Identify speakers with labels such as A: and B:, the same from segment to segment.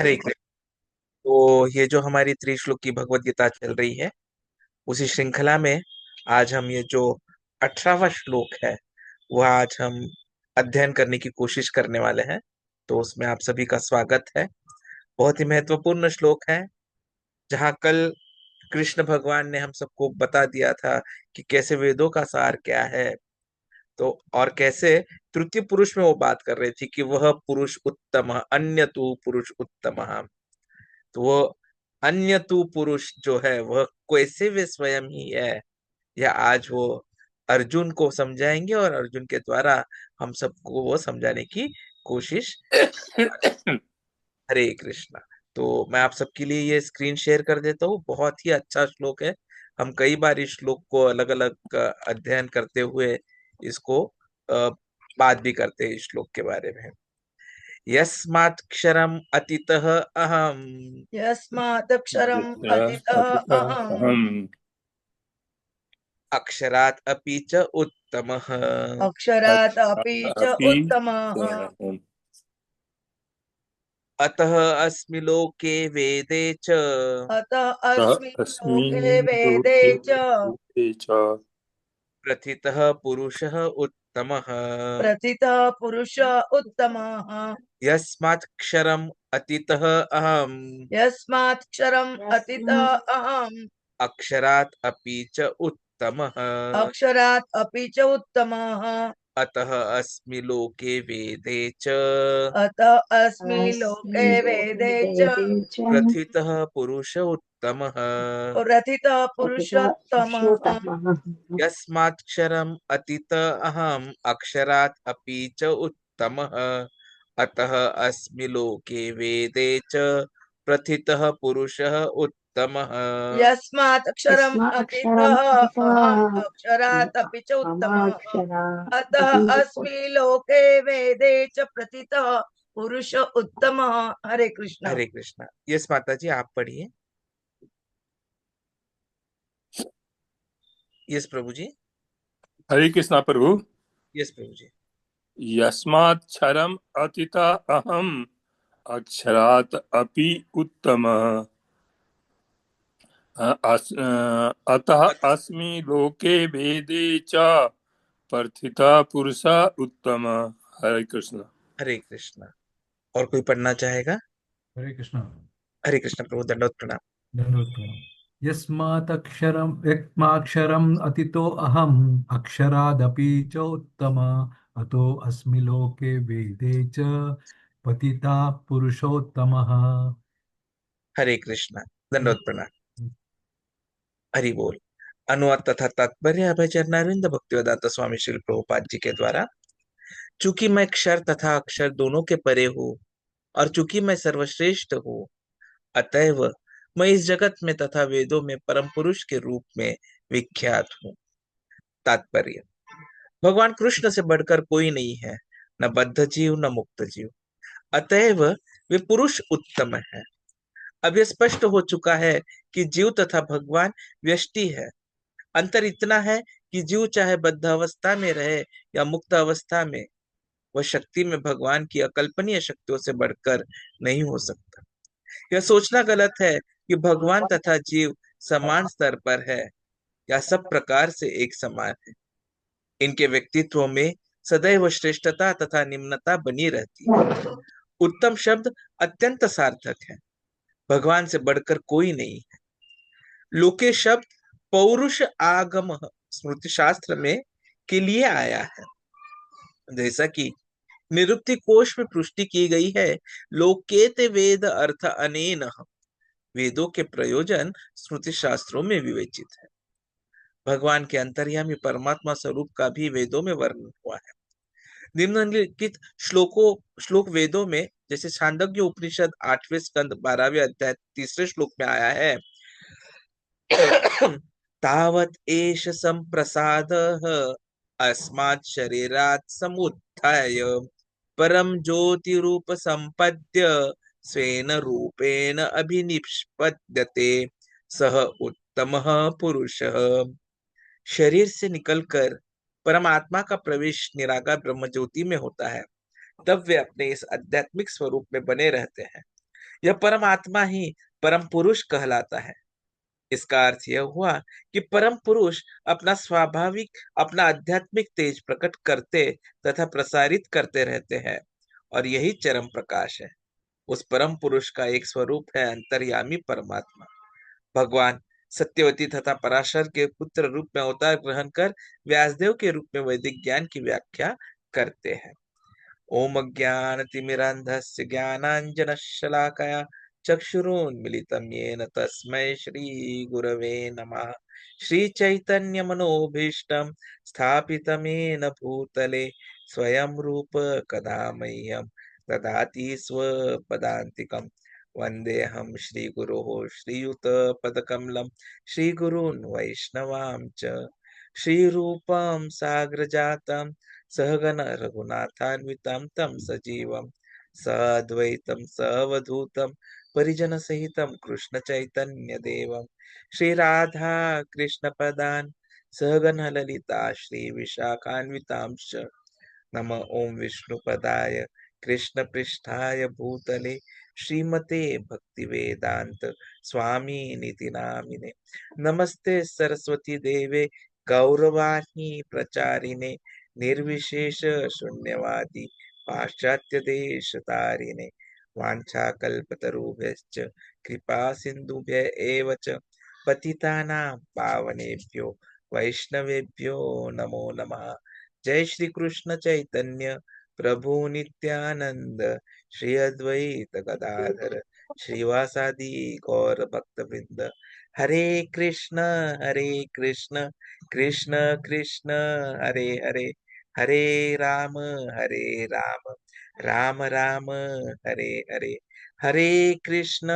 A: हरे कृष्ण। तो ये जो हमारी त्रिश्लोक की भगवत गीता चल रही है, उसी श्रृंखला में आज हम ये जो 18वां श्लोक है वह आज हम अध्ययन करने की कोशिश करने वाले हैं। तो उसमें आप सभी का स्वागत है। बहुत ही महत्वपूर्ण श्लोक है, जहाँ कल कृष्ण भगवान ने हम सबको बता दिया था कि कैसे वेदों का सार क्या है। तो और कैसे तृतीय पुरुष में वो बात कर रही थी कि वह पुरुष उत्तम, अन्य तू पुरुष उत्तम। तो वो अन्य तू पुरुष जो है वह कैसे वे स्वयं ही है, यह आज वो अर्जुन को समझाएंगे और अर्जुन के द्वारा हम सबको वो समझाने की कोशिश। हरे कृष्णा। तो मैं आप सबके लिए ये स्क्रीन शेयर कर देता हूँ। बहुत ही अच्छा श्लोक है। हम कई बार इस श्लोक को अलग अलग अध्ययन करते हुए इसको अ, बात भी करते हैं इस श्लोक के बारे में। यस्मात्क्षरम अतितः अहम,
B: यस्मादक्षरम् अतितः अहम्
C: अहम्
A: अक्षरात् अपि च उत्तमः,
B: अक्षरात् अपि च
C: अपि
B: उत्तमः
A: अतः अस्मि लोके वेदे च
B: अतः अस्मिन्
C: अस्मिन्
B: लोके वेदे
C: लोके
B: च
C: लोके च
A: प्रथितः पुरुषः उत्तमः।
B: प्रथितः पुरुष उत्तमः।
A: यस्मात्क्षरम् अतितः अहम्,
B: यस्मात्क्षरम् अतितः अहम्
A: अक्षरात् अपि च उत्तमः,
B: अक्षरात् अपि च उत्तमः।
A: अतः अस्मि लोके वेदे च
B: अतः अस्मि लोके
D: अस्मिन्
B: वेदे च
D: वेदे च
A: प्रथितः पुरुष उत्तमः।
B: प्रथितः
D: पतिता
B: पुरुषोत्तमः।
D: पुरुषोत्तमः।
A: यस्मात्क्षरम् अतीत अहम्, अक्षरात् अपि च उत्तमः, अतः अस्मि लोके वेदे च प्रथितः पुरुषः उत्तमः।
B: यस्मात् अक्षरम्
D: यस्माक्षरम्
B: अतीतः अहम्
D: अतीतः
B: अक्षरात् अपि च उत्तमः।
D: ममाक्षरा
B: अतः
D: अपि
B: अस्मि लोके वेदे च प्रथितः पुरुष उत्तमः। हरे कृष्ण।
A: हरे कृष्णा। यस माता जी, आप पढ़िए। यस प्रभु जी।
C: हरे कृष्णा प्रभु।
A: यस प्रभु जी।
C: यस्माक्षरम् अतीतः अहम् अक्षरात् अपि उत्तमः अतः अस्मि लोके वेदे च प्रथितः पुरुषः उत्तमः। हरे कृष्ण।
A: हरे कृष्णा। और कोई पढ़ना चाहेगा?
E: हरे कृष्ण।
A: हरे कृष्ण प्रभु, दंडवत प्रणाम।
E: धन्यवाद प्रणाम। यस्माक्षरम् अतितो अहम् अक्षरादपि च उत्तम अतो अस्मि लोके वेदे च पतिता पुरुषोत्तमः।
A: हरे कृष्णा, दंडवत प्रणाम। हरि बोल। अनुवाद तथा तात्पर्य अभय चरणारिंद भक्तिवेदांत स्वामी श्री प्रभुपाद जी के द्वारा। चूंकि मैं क्षर तथा अक्षर दोनों के परे हूँ, और चूंकि मैं सर्वश्रेष्ठ हूँ, अतएव मैं इस जगत में तथा वेदों में परम पुरुष के रूप में विख्यात हूँ। तात्पर्य: भगवान कृष्ण से बढ़कर कोई नहीं है, न बद्ध जीव न मुक्त जीव, अतएव वे पुरुष उत्तम है। अब यह स्पष्ट हो चुका है कि जीव तथा भगवान व्यष्टि है। अंतर इतना है कि जीव चाहे बद्ध अवस्था में रहे या मुक्त अवस्था में, वह शक्ति में भगवान की अकल्पनीय शक्तियों से बढ़कर नहीं हो सकता। यह सोचना गलत है कि भगवान तथा जीव समान स्तर पर है या सब प्रकार से एक समान है। इनके व्यक्तित्व में सदैव श्रेष्ठता तथा निम्नता बनी रहती है। उत्तम शब्द अत्यंत सार्थक है। भगवान से बढ़कर कोई नहीं है। लोके शब्द पौरुष आगम स्मृति शास्त्र में के लिए आया है। जैसा कि निरुक्ति कोश में पुष्टि की गई है, लोकेते वेद अर्थ अनेन, वेदों के प्रयोजन स्मृति शास्त्रों में विवेचित है। भगवान के अंतर्यामी परमात्मा स्वरूप का भी वेदों में वर्णन हुआ है। निम्नलिखित श्लोक वेदों में, जैसे छांदोग्य उपनिषद 8वें स्कंद 12वें अध्याय 3रे श्लोक में आया है, तावत एष संप्रसादः अस्मात् शरीरात् समुत्थाय परम ज्योति रूप संपद्य स्वेन रूपेण अभिनिष्पद्यते सह उत्तमः पुरुषः। शरीर से निकलकर परमात्मा का प्रवेश निराकार ब्रह्म ज्योति में होता है, तब वे अपने इस आध्यात्मिक स्वरूप में बने रहते हैं। यह परमात्मा ही परम पुरुष कहलाता है। इसका अर्थ यह हुआ कि परम पुरुष अपना स्वाभाविक अपना आध्यात्मिक तेज प्रकट करते तथा प्रसारित करते रहते हैं, और यही चरम प्रकाश है। उस परम पुरुष का एक स्वरूप है अंतर्यामी परमात्मा। भगवान सत्यवती तथा पराशर के पुत्र रूप में अवतार ग्रहण कर व्यासदेव के रूप में वैदिक ज्ञान की व्याख्या करते हैं। ओम अज्ञानतिमिरान्धस्य ज्ञानाञ्जनशलाकया चक्षुरुन्मिलितं येन तस्मै श्रीगुरवे नमः। श्रीचैतन्यमनोभीष्टं स्थापितं येन भूतले स्वयं रूप कदा मह्यं ददाति स्वपदान्तिकं। वन्देऽहं श्रीगुरोः श्रीयुतपदकमलं श्रीगुरून् वैष्णवां च। श्रीरूपं साग्रजातं सहगण रघुनाथान्वितं तं सजीवं साद्वैतं सवधूतं परिजन सहितं कृष्ण चैतन्य देवं श्री राधा कृष्ण पदान् सहगण ललिता श्री विशाखान्वितांश्च। नम ओं विष्णुपदाय कृष्ण पृष्ठाय भूतले श्रीमते भक्तिवेदांत स्वामी निति नामिने। नमस्ते सरस्वती देवे गौरवाणी प्रचारिणे निर्विशेष शून्यवादी पाश्चात्य देश तारिणे। वाञ्छाकल्पतरुभ्यश्च कृपा सिन्धुभ्य एव च पतितानां पावनेभ्यो वैष्णवेभ्यो नमो नमः। जय श्री कृष्ण चैतन्य प्रभु नित्यानंद श्री अद्वैत गदाधर श्रीवासादि गौर भक्त वृंद। हरे कृष्ण कृष्ण कृष्ण हरे हरे, हरे राम राम राम राम हरे हरे। हरे कृष्ण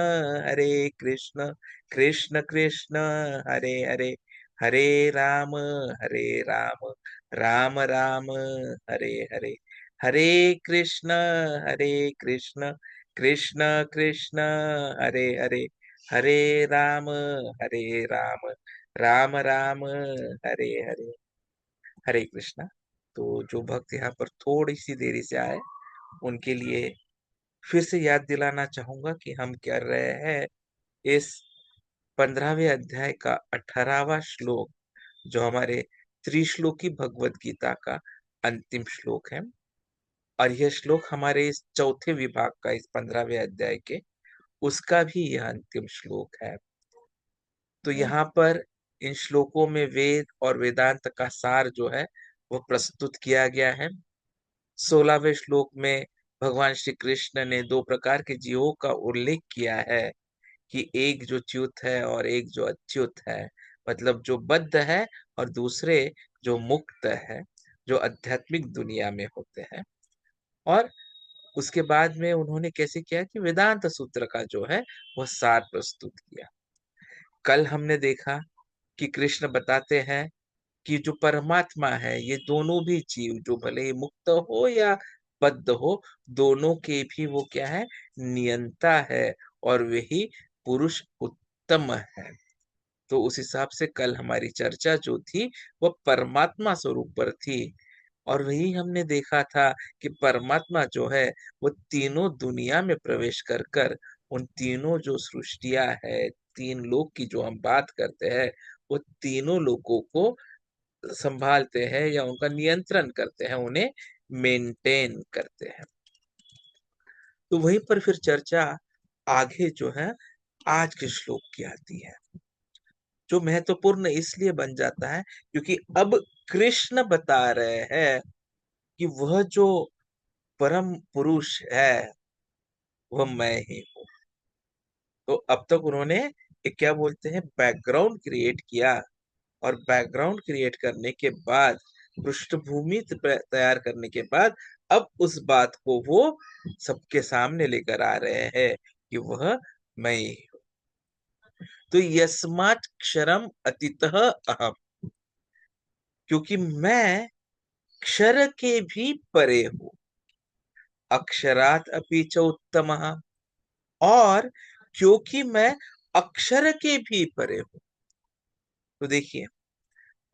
A: कृष्ण कृष्ण कृष्ण हरे हरे, हरे राम राम राम राम हरे हरे। हरे कृष्ण कृष्ण कृष्ण कृष्ण हरे हरे, हरे राम राम राम हरे हरे। हरे कृष्णा। तो जो भक्त यहाँ पर थोड़ी सी देरी से आए उनके लिए फिर से याद दिलाना चाहूंगा कि हम कर रहे हैं इस 15वें अध्याय का 18वां श्लोक, जो हमारे त्रिश्लोकी भगवत गीता का अंतिम श्लोक है। और यह श्लोक हमारे इस चौथे विभाग का, इस 15वें अध्याय के, उसका भी यह अंतिम श्लोक है। तो यहाँ पर इन श्लोकों में वेद और वेदांत का सार जो है वो प्रस्तुत किया गया है। 16वें श्लोक में भगवान श्री कृष्ण ने दो प्रकार के जीवों का उल्लेख किया है कि एक जो च्युत है और एक जो अच्युत है, मतलब जो बद्ध है और दूसरे जो मुक्त है, जो आध्यात्मिक दुनिया में होते हैं। और उसके बाद में उन्होंने कैसे किया कि वेदांत सूत्र का जो है वह सार प्रस्तुत किया। कल हमने देखा कि कृष्ण बताते हैं कि जो परमात्मा है, ये दोनों भी जीव जो भले ही मुक्त हो या बद्ध हो, दोनों के भी वो क्या है, नियंता है, और वही पुरुष उत्तम है। तो उस हिसाब से कल हमारी चर्चा जो थी वह परमात्मा स्वरूप पर थी। और वही हमने देखा था कि परमात्मा जो है वो तीनों दुनिया में प्रवेश कर कर उन तीनों जो सृष्टियां है, तीन लोक की जो हम बात करते हैं, वो तीनों लोकों को संभालते हैं या उनका नियंत्रण करते हैं, उन्हें मेंटेन करते हैं। तो वहीं पर फिर चर्चा आगे जो है आज के श्लोक की आती है, जो महत्वपूर्ण इसलिए बन जाता है क्योंकि अब कृष्ण बता रहे हैं कि वह जो परम पुरुष है वह मैं ही हूँ। तो अब तक उन्होंने एक क्या बोलते हैं, बैकग्राउंड क्रिएट किया, और बैकग्राउंड क्रिएट करने के बाद, पृष्ठभूमि तैयार करने के बाद, अब उस बात को वो सबके सामने लेकर आ रहे हैं कि वह मैं ही हूँ। तो यस्मात् क्षरम अतितः अहम, क्योंकि मैं क्षर के भी परे हूँ। अक्षरात अपि च उत्तमः, और क्योंकि मैं अक्षर के भी परे हूँ। तो देखिए,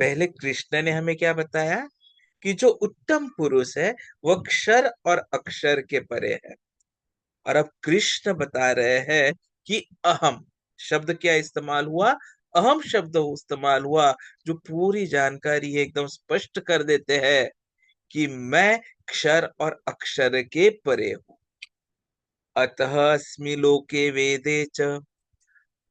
A: पहले कृष्ण ने हमें क्या बताया कि जो उत्तम पुरुष है वह क्षर और अक्षर के परे है। और अब कृष्ण बता रहे हैं कि अहम शब्द क्या इस्तेमाल हुआ, अहम शब्द इस्तेमाल हुआ, जो पूरी जानकारी एकदम स्पष्ट कर देते हैं कि मैं क्षर और अक्षर के परे हूं। अतः अस्मि लोके वेदे च,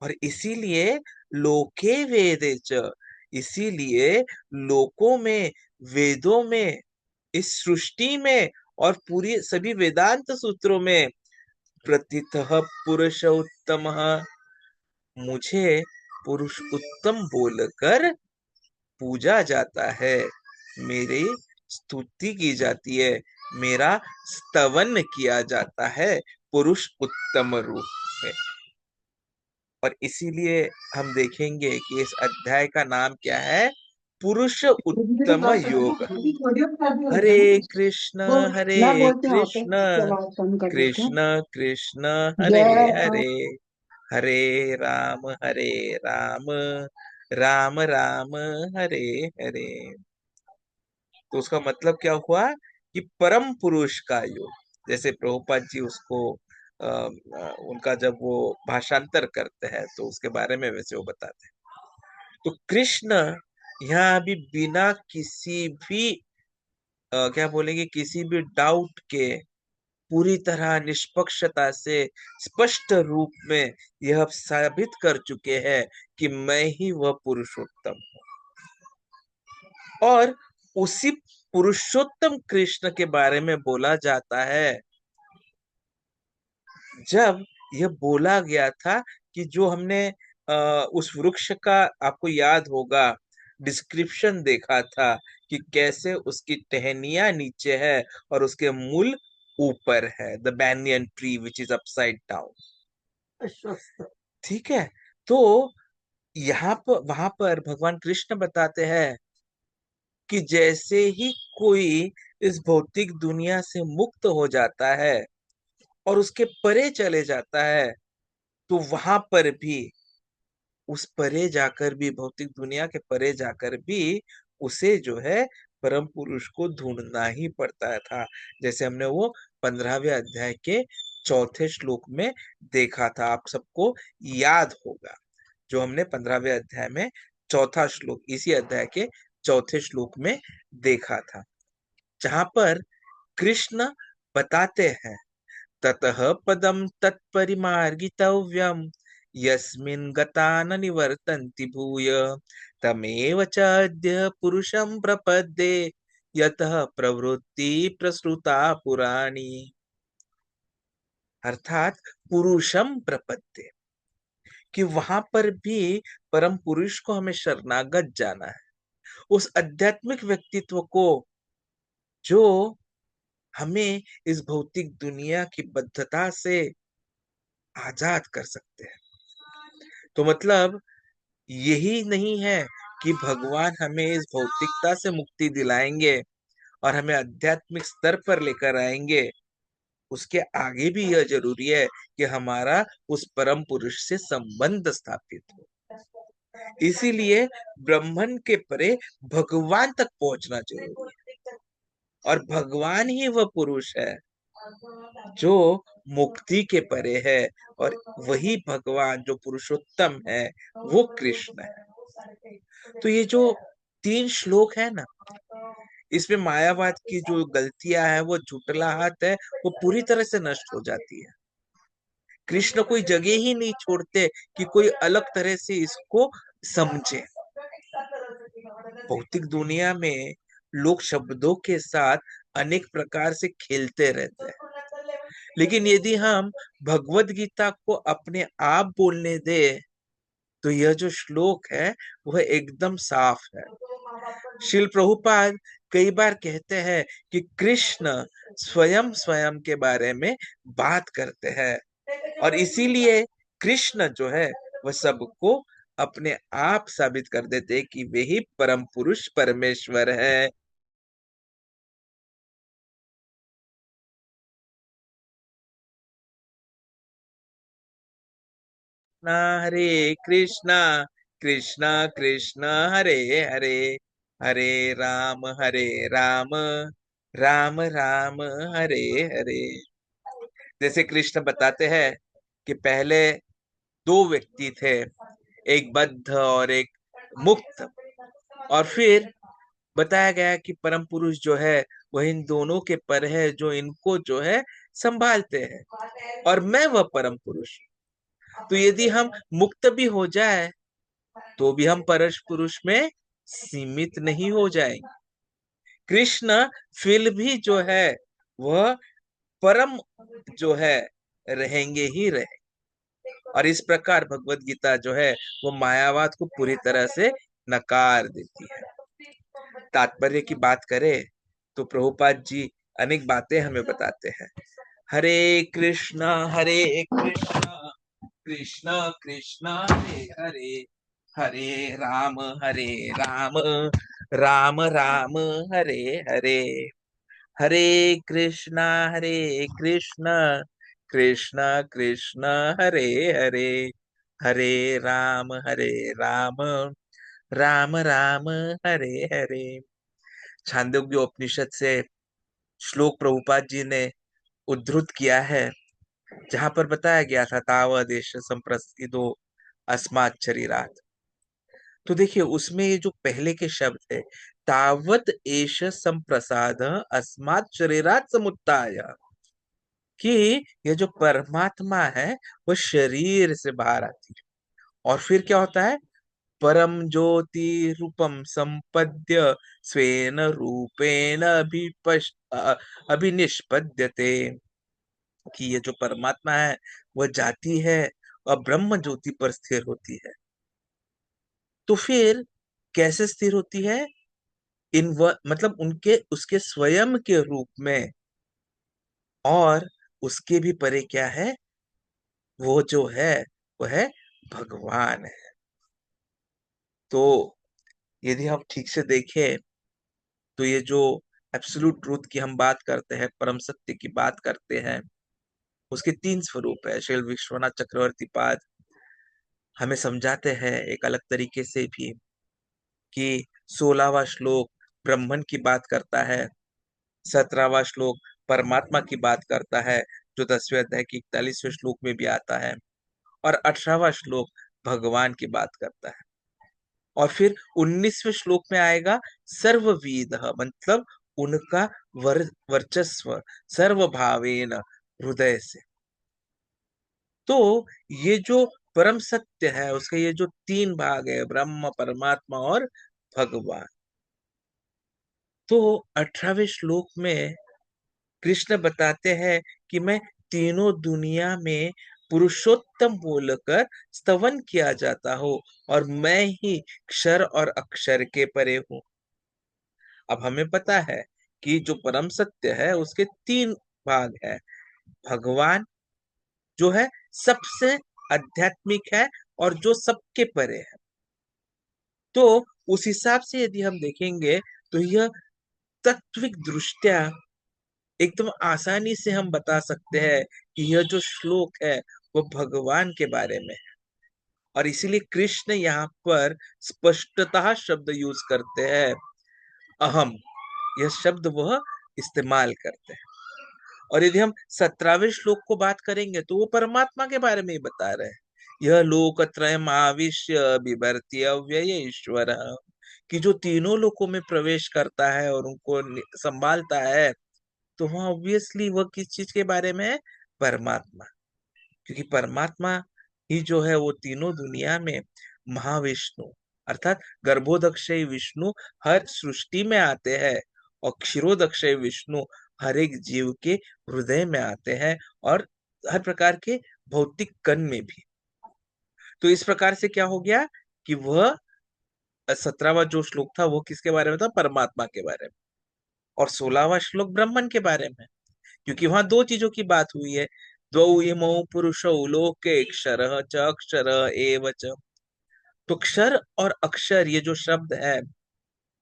A: और इसीलिए लोके वेदे च, इसीलिए लोकों में, वेदों में, इस सृष्टि में और पूरी सभी वेदांत सूत्रों में प्रतितः पुरुष उत्तम, मुझे पुरुष उत्तम बोलकर पूजा जाता है, मेरी स्तुति की जाती है, मेरा स्तवन किया जाता है पुरुष उत्तम रूप में। और इसीलिए हम देखेंगे कि इस अध्याय का नाम क्या है, पुरुष उत्तम योग। हरे कृष्ण हरे कृष्ण, कृष्ण कृष्ण हरे हरे, हरे हरे राम, राम राम हरे हरे। तो उसका मतलब क्या हुआ कि परम पुरुष का योग, जैसे प्रभुपाद जी उसको उनका जब वो भाषांतर करते हैं तो उसके बारे में वैसे वो बताते हैं। तो कृष्ण यहाँ अभी बिना किसी भी क्या बोलेंगे, किसी भी डाउट के पूरी तरह निष्पक्षता से स्पष्ट रूप में यह साबित कर चुके हैं कि मैं ही वह पुरुषोत्तम हूँ। और उसी पुरुषोत्तम कृष्ण के बारे में बोला जाता है, जब यह बोला गया था कि जो हमने उस वृक्ष का आपको याद होगा डिस्क्रिप्शन देखा था कि कैसे उसकी टहनियां नीचे है और उसके मूल ऊपर है, the banyan tree which is upside down.
B: अश्वत्थ।
A: ठीक है, तो यहाँ पर वहां पर भगवान कृष्ण बताते हैं कि जैसे ही कोई इस भौतिक दुनिया से मुक्त हो जाता है और उसके परे चले जाता है, तो वहां पर भी, उस परे जाकर भी, भौतिक दुनिया के परे जाकर भी उसे जो है परम पुरुष को ढूंढना ही पड़ता था, जैसे हमने वो 15वें अध्याय के चौथे श्लोक में देखा था, आप सबको याद होगा। जो हमने 15वें अध्याय में चौथा श्लोक, इसी अध्याय के चौथे श्लोक में देखा था, जहां पर कृष्ण बताते हैं, ततः पदम तत्परिमार्गितव्यम यस्मिन् गता न निवर्तन्ति भूय तमेव च अद्य पुरुषं प्रपद्ये यतः प्रवृत्ति प्रसृता पुराणी। अर्थात पुरुषम प्रपद्ये, कि वहां पर भी परम पुरुष को हमें शरणागत जाना है, उस आध्यात्मिक व्यक्तित्व को जो हमें इस भौतिक दुनिया की बद्धता से आजाद कर सकते हैं। तो मतलब यही नहीं है कि भगवान हमें इस भौतिकता से मुक्ति दिलाएंगे और हमें आध्यात्मिक स्तर पर लेकर आएंगे, उसके आगे भी यह जरूरी है कि हमारा उस परम पुरुष से संबंध स्थापित हो। इसीलिए ब्रह्मन के परे भगवान तक पहुंचना जरूरी है, और भगवान ही वह पुरुष है जो मुक्ति के परे है, और वही भगवान जो पुरुषोत्तम है वो कृष्ण है। तो ये जो 3 श्लोक है ना, इसमें मायावाद की जो गलतियां है, वो झुटलाहट है, वो पूरी तरह से नष्ट हो जाती है। कृष्ण कोई जगह ही नहीं छोड़ते कि कोई अलग तरह से इसको समझे। भौतिक दुनिया में लोग शब्दों के साथ अनेक प्रकार से खेलते रहते हैं, लेकिन यदि हम भगवत गीता को अपने आप बोलने दे तो यह जो श्लोक है वह एकदम साफ है। श्रील प्रभुपाद कई बार कहते हैं कि कृष्ण स्वयं स्वयं के बारे में बात करते हैं, और इसीलिए कृष्ण जो है वह सबको अपने आप साबित कर देते हैं कि वे ही परम पुरुष परमेश्वर है। हरे कृष्णा, कृष्णा कृष्ण हरे हरे, हरे राम राम राम हरे हरे। जैसे कृष्ण बताते हैं कि पहले दो व्यक्ति थे, एक बद्ध और एक मुक्त, और फिर बताया गया कि परम पुरुष जो है वह इन दोनों के पर है, जो इनको जो है संभालते हैं, और मैं वह परम पुरुष हूं। तो यदि हम मुक्त भी हो जाए तो भी हम परम पुरुष में सीमित नहीं हो जाएंगे। कृष्ण फिर भी जो है वह परम जो है रहेंगे ही रहे। और इस प्रकार भगवत गीता जो है वो मायावाद को पूरी तरह से नकार देती है। तात्पर्य की बात करें तो प्रभुपाद जी अनेक बातें हमें बताते हैं। हरे कृष्णा कृष्ण कृष्ण हरे हरे, हरे राम राम राम हरे हरे, हरे कृष्णा कृष्ण कृष्ण कृष्ण हरे हरे, हरे राम राम राम राम हरे हरे। छांदोग्य उपनिषद से श्लोक प्रभुपाद जी ने उद्धृत किया है, जहां पर बताया गया था तावदेश संप्रसिद्धो अस्मात् शरीरात्। तो देखिए उसमें ये जो पहले के शब्द है, तावत एष संप्रसाद अस्मात् शरीरात् समुत्थाय, कि ये जो परमात्मा है वो शरीर से बाहर आती है। और फिर क्या होता है, परम ज्योति रूपम संपद्य स्वेन रूपेण अभिनिष्पद्यते, कि ये जो परमात्मा है वह जाती है और ब्रह्म ज्योति पर स्थिर होती है। तो फिर कैसे स्थिर होती है, मतलब उनके उसके स्वयं के रूप में, और उसके भी परे क्या है, वो जो है वह है भगवान है। तो यदि हम ठीक से देखें तो ये जो एब्सोल्यूट ट्रूथ की हम बात करते हैं, परम सत्य की बात करते हैं, उसके तीन स्वरूप है। श्री विश्वनाथ चक्रवर्ती पाद हमें समझाते हैं एक अलग तरीके से भी, कि 16वां श्लोक ब्रह्मन की बात करता है, 17वां श्लोक परमात्मा की बात करता है, जो 10वें अध्याय के 41वें श्लोक में भी आता है, और 18वां श्लोक भगवान की बात करता है। और फिर 19वें श्लोक में आएगा सर्वविद, मतलब उनका वर्चस्व सर्वभावेन, हृदय से। तो ये जो परम सत्य है उसके ये जो तीन भाग है, ब्रह्म परमात्मा और भगवान। तो 18वें श्लोक में कृष्ण बताते हैं कि मैं तीनों दुनिया में पुरुषोत्तम बोलकर स्तवन किया जाता हूँ, और मैं ही क्षर और अक्षर के परे हूँ। अब हमें पता है कि जो परम सत्य है उसके तीन भाग है। भगवान जो है सबसे आध्यात्मिक है और जो सबके परे है। तो उस हिसाब से यदि हम देखेंगे तो यह तात्विक दृष्टया एकदम आसानी से हम बता सकते हैं कि यह जो श्लोक है वो भगवान के बारे में है। और इसीलिए कृष्ण यहाँ पर स्पष्टतः शब्द यूज करते हैं, अहम, यह शब्द वह इस्तेमाल करते हैं। और यदि हम 17वें श्लोक को बात करेंगे तो वो परमात्मा के बारे में ही बता रहे हैं, यह लोकत्रयम् आविश्य बिभर्त्य अव्यय ईश्वर, कि जो तीनों लोकों में प्रवेश करता है और उनको संभालता है, तो वहाँ ऑब्वियसली वह किस चीज के बारे में है, परमात्मा। क्योंकि परमात्मा ही जो है वो तीनों दुनिया में महाविष्णु, अर्थात गर्भोदक्षय विष्णु हर सृष्टि में आते हैं, और क्षीरोदक्षय विष्णु हर एक जीव के हृदय में आते हैं, और हर प्रकार के भौतिक कण में भी। तो इस प्रकार से क्या हो गया कि वह 17वां जो श्लोक था वो किसके बारे में था, परमात्मा के बारे में, और 16वां श्लोक ब्राह्मण के बारे में। क्योंकि वहां दो चीजों की बात हुई है, द्वौ इमौ पुरुषौ लोके क्षरः च अक्षरः एव च। तो क्षर और अक्षर ये जो शब्द है,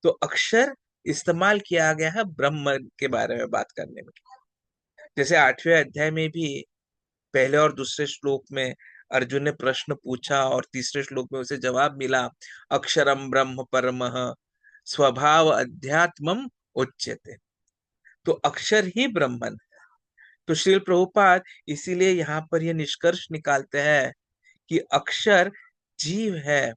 A: तो अक्षर इस्तेमाल किया गया है ब्रह्म के बारे में बात करने में। जैसे 8वें अध्याय में भी पहले और दूसरे श्लोक में अर्जुन ने प्रश्न पूछा और तीसरे श्लोक में उसे जवाब मिला, अक्षरम ब्रह्म परमः स्वभाव अध्यात्मम उच्यते। तो अक्षर ही ब्रह्मन, तो श्रील प्रभुपाद इसीलिए यहाँ पर यह निष्कर्ष निकालते हैं कि अक्षर जीव है,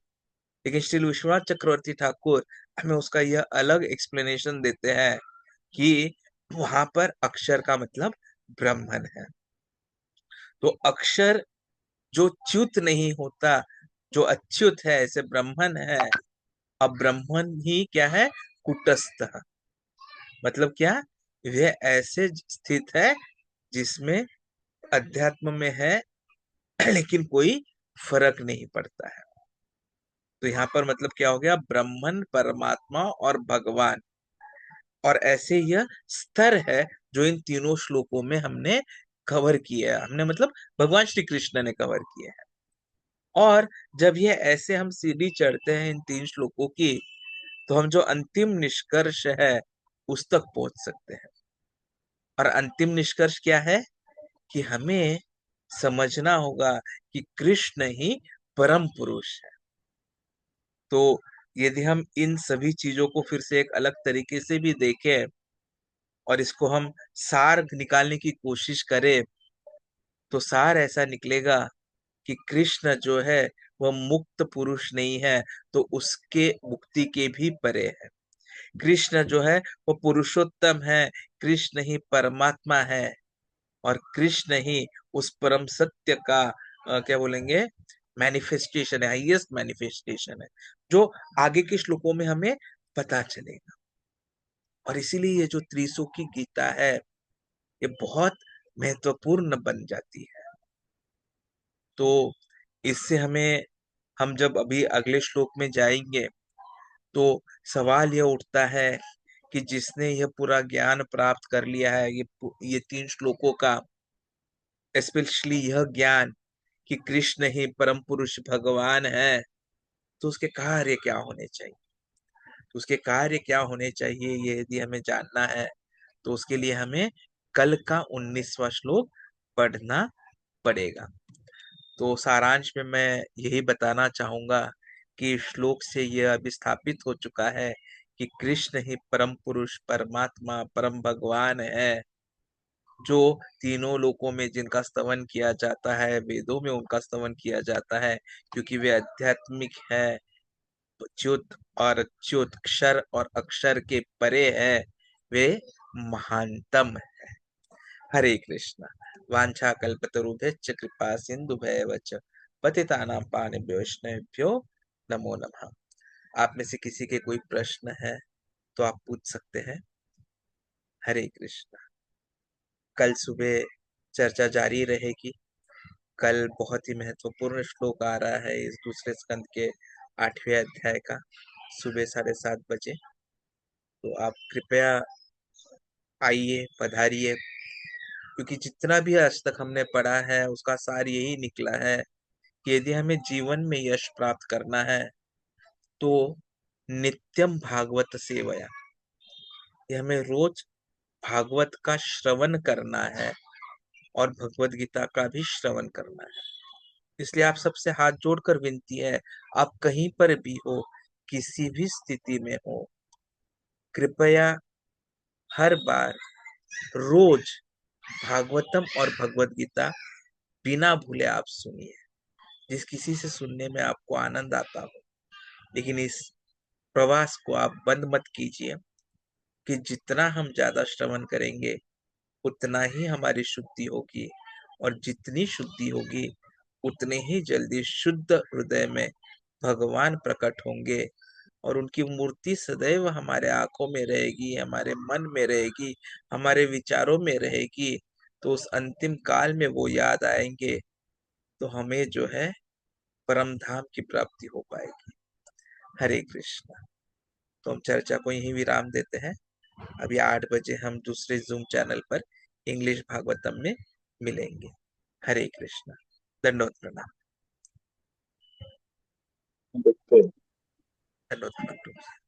A: लेकिन श्री विश्वनाथ चक्रवर्ती ठाकुर हमें उसका यह अलग एक्सप्लेनेशन देते हैं कि वहां पर अक्षर का मतलब ब्रह्मन है। तो अक्षर जो च्युत नहीं होता, जो अच्युत है, ऐसे ब्रह्मन है। अब ब्रह्मन ही क्या है? कुटस्थ। मतलब क्या? वह ऐसे स्थित है जिसमें अध्यात्म में है लेकिन कोई फर्क नहीं पड़ता है। तो यहाँ पर मतलब क्या हो गया? ब्रह्मन, परमात्मा और भगवान, और ऐसे यह स्तर है जो इन तीनों श्लोकों में हमने कवर किया है। हमने मतलब भगवान श्री कृष्ण ने कवर किया है। और जब ये ऐसे हम सीढ़ी चढ़ते हैं इन तीन श्लोकों की, तो हम जो अंतिम निष्कर्ष है उस तक पहुंच सकते हैं। और अंतिम निष्कर्ष क्या है? कि हमें समझना होगा कि कृष्ण ही परम पुरुष है। तो यदि हम इन सभी चीजों को फिर से एक अलग तरीके से भी देखें और इसको हम सार निकालने की कोशिश करें, तो सार ऐसा निकलेगा कि कृष्ण जो है वह मुक्त पुरुष नहीं है, तो उसके मुक्ति के भी परे है। कृष्ण जो है वो पुरुषोत्तम है, कृष्ण ही परमात्मा है, और कृष्ण ही उस परम सत्य का क्या बोलेंगे, मैनिफेस्टेशन है, हाईएस्ट मैनिफेस्टेशन है, जो आगे के श्लोकों में हमें पता चलेगा। और इसीलिए ये जो त्रिसुखी गीता है ये बहुत महत्वपूर्ण बन जाती है। तो इससे हमें, हम जब अभी अगले श्लोक में जाएंगे तो सवाल यह उठता है कि जिसने यह पूरा ज्ञान प्राप्त कर लिया है, ये तीन श्लोकों का, स्पेशली यह ज्ञान कि कृष्ण ही परम पुरुष भगवान है, तो उसके कार्य क्या होने चाहिए? तो उसके कार्य क्या होने चाहिए ये यदि हमें जानना है, तो उसके लिए हमें कल का 19वां श्लोक पढ़ना पड़ेगा। तो सारांश में मैं यही बताना चाहूंगा कि श्लोक से यह अभी स्थापित हो चुका है कि कृष्ण ही परम पुरुष, परमात्मा, परम भगवान है, जो तीनों लोकों में जिनका स्तवन किया जाता है, वेदों में उनका स्तवन किया जाता है, क्योंकि वे आध्यात्मिक है, च्युत और च्युत, क्षर और अक्षर के परे है, वे महानतम है। हरे कृष्णा। वांछा कल्पतरुभ्यश्च कृपा सिंधुभैव च पतितानां पावनेभ्यो वैष्णवेभ्यो नमो नमः। आप में से किसी के कोई प्रश्न है तो आप पूछ सकते हैं। हरे कृष्णा। कल सुबह चर्चा जारी रहेगी। कल बहुत ही महत्वपूर्ण श्लोक आ रहा है इस दूसरे स्कंद के 8वें अध्याय का, सुबह 7:30 बजे। तो आप कृपया आइए, पधारिए, क्योंकि जितना भी आज तक हमने पढ़ा है उसका सार यही निकला है कि यदि हमें जीवन में यश प्राप्त करना है तो नित्यम भागवत सेवया, ये हमें रोज भागवत का श्रवण करना है और भगवत गीता का भी श्रवण करना है। इसलिए आप सबसे हाथ जोड़कर विनती है, आप कहीं पर भी हो, किसी भी स्थिति में हो, कृपया हर बार रोज भागवतम और भगवत गीता बिना भूले आप सुनिए। जिस किसी से सुनने में आपको आनंद आता हो, लेकिन इस प्रवास को आप बंद मत कीजिए कि जितना हम ज्यादा श्रवण करेंगे उतना ही हमारी शुद्धि होगी, और जितनी शुद्धि होगी उतने ही जल्दी शुद्ध हृदय में भगवान प्रकट होंगे, और उनकी मूर्ति सदैव हमारे आंखों में रहेगी, हमारे मन में रहेगी, हमारे विचारों में रहेगी। तो उस अंतिम काल में वो याद आएंगे, तो हमें जो है परम धाम की प्राप्ति हो पाएगी। हरे कृष्णा। तो हम चर्चा को यहीं विराम देते हैं। अभी 8 बजे हम दूसरे जूम चैनल पर इंग्लिश भागवतम में मिलेंगे। हरे कृष्णा। दंडोत प्रणाम। दंडोत प्रणाम।